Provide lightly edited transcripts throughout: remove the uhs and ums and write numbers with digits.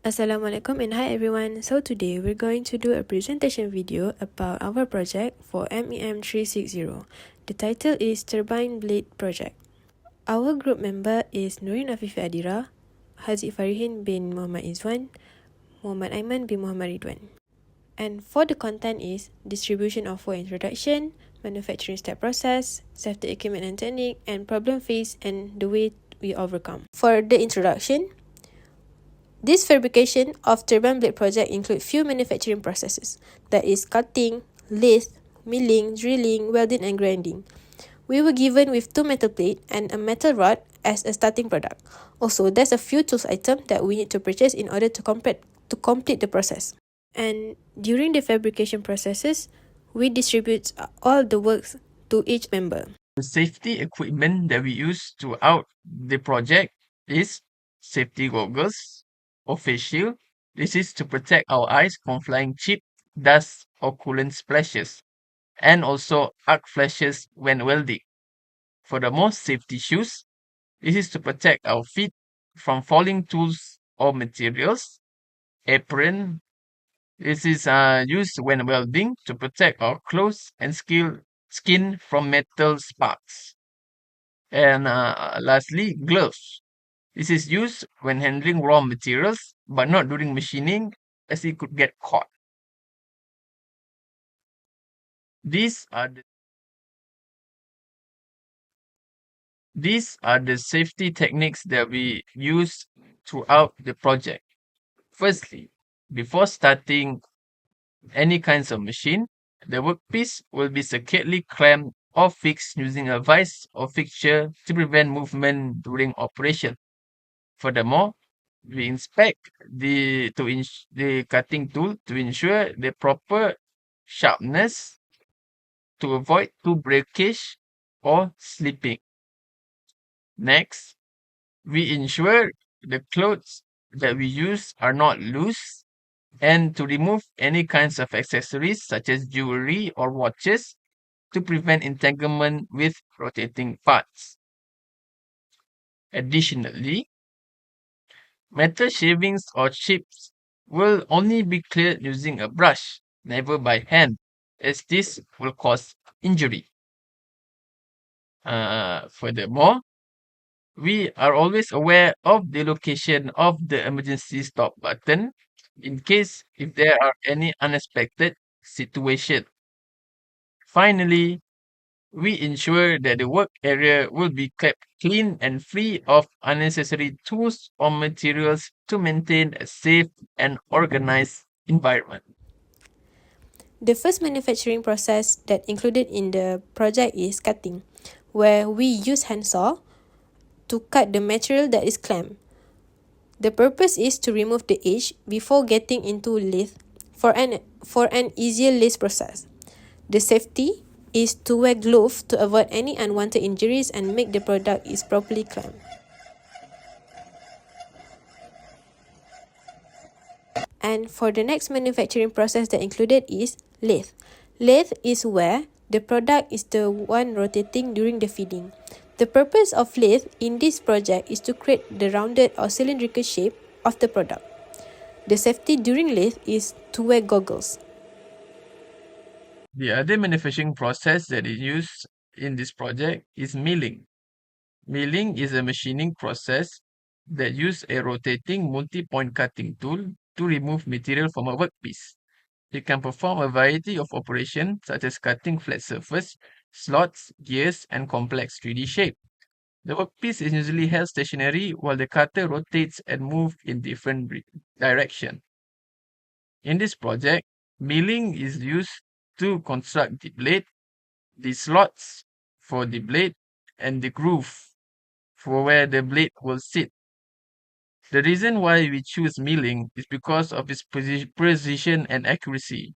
Assalamualaikum and hi everyone. So today we're going to do a presentation video about our project for MEM360. The title is Turbine Blade Project. Our group member is Nurin Afifi Adira, Haziq Farihin bin Muhammad Izwan, Muhammad Aiman bin Muhammad Ridwan. And for the content is distribution of work introduction, manufacturing step process, safety equipment and technique, and problem faced and the way we overcome. For the introduction, this fabrication of turbine blade project include few manufacturing processes, that is cutting, lathe, milling, drilling, welding and grinding. We were given with 2 metal plate and a metal rod as a starting product. Also, there's a few tools item that we need to purchase in order to complete the process. And during the fabrication processes, we distribute all the works to each member. The safety equipment that we use throughout the project is safety goggles or face shield. This is to protect our eyes from flying chip, dust, or coolant splashes, and also arc flashes when welding. Furthermore, safety shoes. This is to protect our feet from falling tools or materials. Apron. This is used when welding to protect our clothes and skin from metal sparks. And lastly, gloves. This is used when handling raw materials, but not during machining, as it could get caught. These are the safety techniques that we use throughout the project. Firstly, before starting any kinds of machine, the workpiece will be securely clamped or fixed using a vise or fixture to prevent movement during operation. Furthermore, we inspect the cutting tool to ensure the proper sharpness to avoid tool breakage or slipping. Next, we ensure the clothes that we use are not loose and to remove any kinds of accessories such as jewelry or watches to prevent entanglement with rotating parts. Additionally, metal shavings or chips will only be cleared using a brush, never by hand, as this will cause injury. Furthermore, we are always aware of the location of the emergency stop button in case if there are any unexpected situation. Finally, we ensure that the work area will be kept clean and free of unnecessary tools or materials to maintain a safe and organized environment. The first manufacturing process that included in the project is cutting, where we use handsaw to cut the material that is clamped. The purpose is to remove the edge before getting into lathe for an easier lathe process. The safety is to wear gloves to avoid any unwanted injuries and make the product is properly clamped. And for the next manufacturing process that included is lathe. Lathe is where the product is the one rotating during the feeding. The purpose of lathe in this project is to create the rounded or cylindrical shape of the product. The safety during lathe is to wear goggles. The other manufacturing process that is used in this project is milling. Milling is a machining process that uses a rotating multi-point cutting tool to remove material from a workpiece. It can perform a variety of operations such as cutting flat surface, slots, gears, and complex 3D shape. The workpiece is usually held stationary while the cutter rotates and moves in different directions. In this project, milling is used to construct the blade, the slots for the blade, and the groove for where the blade will sit. The reason why we choose milling is because of its precision and accuracy,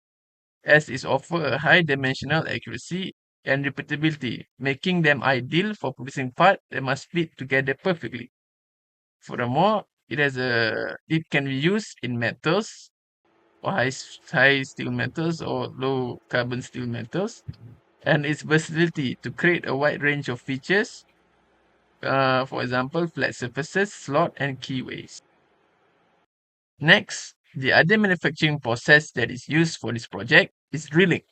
as it offers a high dimensional accuracy and repeatability, making them ideal for producing parts that must fit together perfectly. Furthermore, it can be used in metals or high steel metals or low carbon steel metals, and its versatility to create a wide range of features, for example, flat surfaces, slot, and keyways. Next, the other manufacturing process that is used for this project is drilling.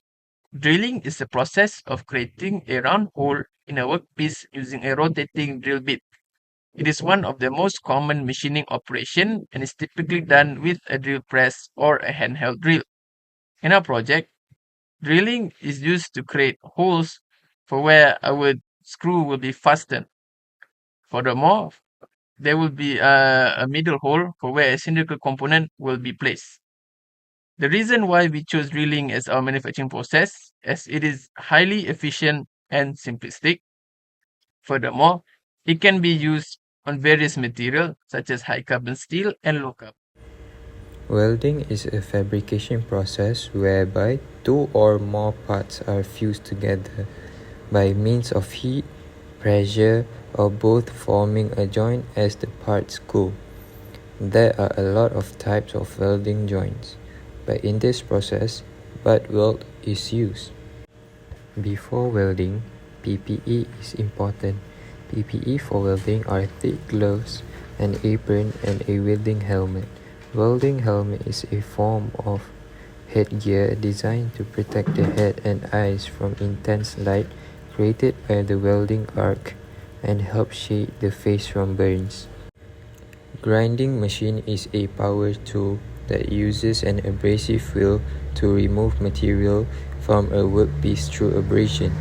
Drilling is the process of creating a round hole in a workpiece using a rotating drill bit. It is one of the most common machining operation and is typically done with a drill press or a handheld drill. In our project, drilling is used to create holes for where our screw will be fastened. Furthermore, there will be a middle hole for where a cylindrical component will be placed. The reason why we chose drilling as our manufacturing process as it is highly efficient and simplistic. Furthermore, it can be used on various materials such as high carbon steel and low carbon. Welding is a fabrication process whereby two or more parts are fused together by means of heat, pressure, or both, forming a joint as the parts go. There are a lot of types of welding joints, but in this process, butt weld is used. Before welding, PPE is important. PPE for welding are thick gloves, an apron, and a welding helmet. Welding helmet is a form of headgear designed to protect the head and eyes from intense light created by the welding arc and help shade the face from burns. Grinding machine is a power tool that uses an abrasive wheel to remove material from a workpiece through abrasion.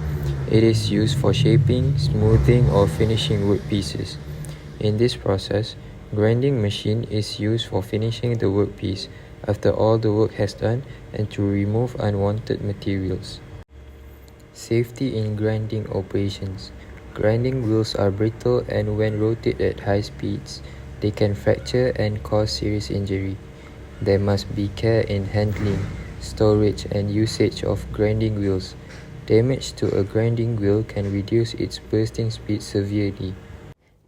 It is used for shaping, smoothing, or finishing workpieces. In this process, grinding machine is used for finishing the workpiece after all the work has done and to remove unwanted materials. Safety in grinding operations. Grinding wheels are brittle and when rotated at high speeds, they can fracture and cause serious injury. There must be care in handling, storage, and usage of grinding wheels. Damage to a grinding wheel can reduce its bursting speed severely.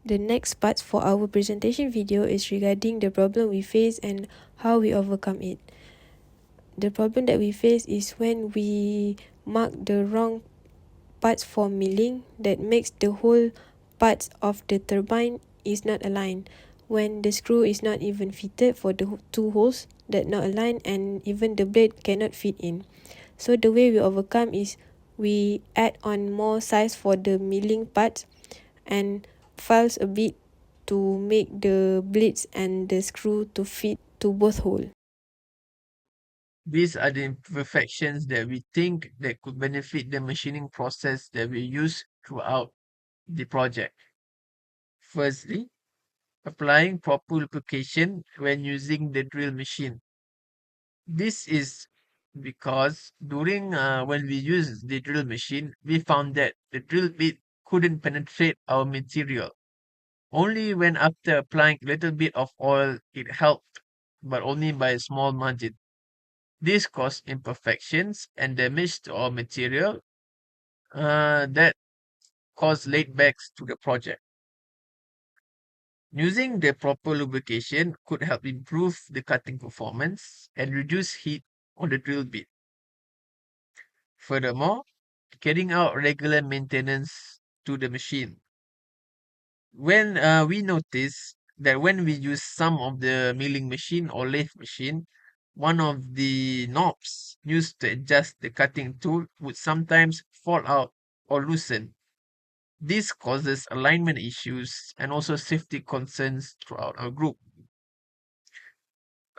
The next part for our presentation video is regarding the problem we face and how we overcome it. The problem that we face is when we mark the wrong parts for milling that makes the whole parts of the turbine is not aligned. When the screw is not even fitted for the two holes that not aligned and even the blade cannot fit in. So the way we overcome is we add on more size for the milling parts and files a bit to make the blades and the screw to fit to both holes. These are the imperfections that we think that could benefit the machining process that we use throughout the project. Firstly, applying proper lubrication when using the drill machine. This is because during when we used the drill machine, we found that the drill bit couldn't penetrate our material. Only when after applying a little bit of oil it helped, but only by a small margin. This caused imperfections and damage to our material that caused late backs to the project. Using the proper lubrication could help improve the cutting performance and reduce heat on the drill bit. Furthermore, carrying out regular maintenance to the machine. When we notice that when we use some of the milling machine or lathe machine, one of the knobs used to adjust the cutting tool would sometimes fall out or loosen. This causes alignment issues and also safety concerns throughout our group.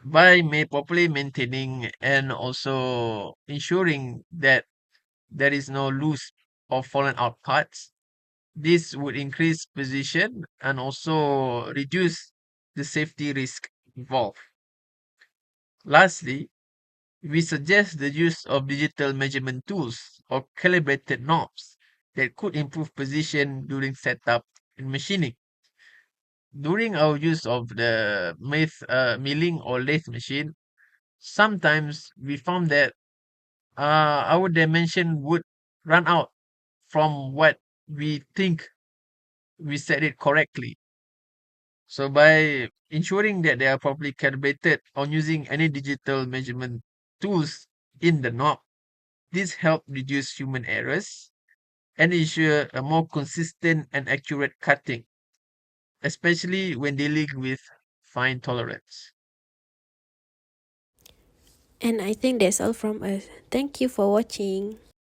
By properly maintaining and also ensuring that there is no loose or fallen out parts, this would increase precision and also reduce the safety risk involved. Lastly, we suggest the use of digital measurement tools or calibrated knobs that could improve precision during setup and machining. During our use of the milling or lathe machine, sometimes we found that our dimension would run out from what we think we set it correctly. So by ensuring that they are properly calibrated on using any digital measurement tools in the knob, this help reduce human errors and ensure a more consistent and accurate cutting, especially when dealing with fine tolerance. And I think that's all from us. Thank you for watching.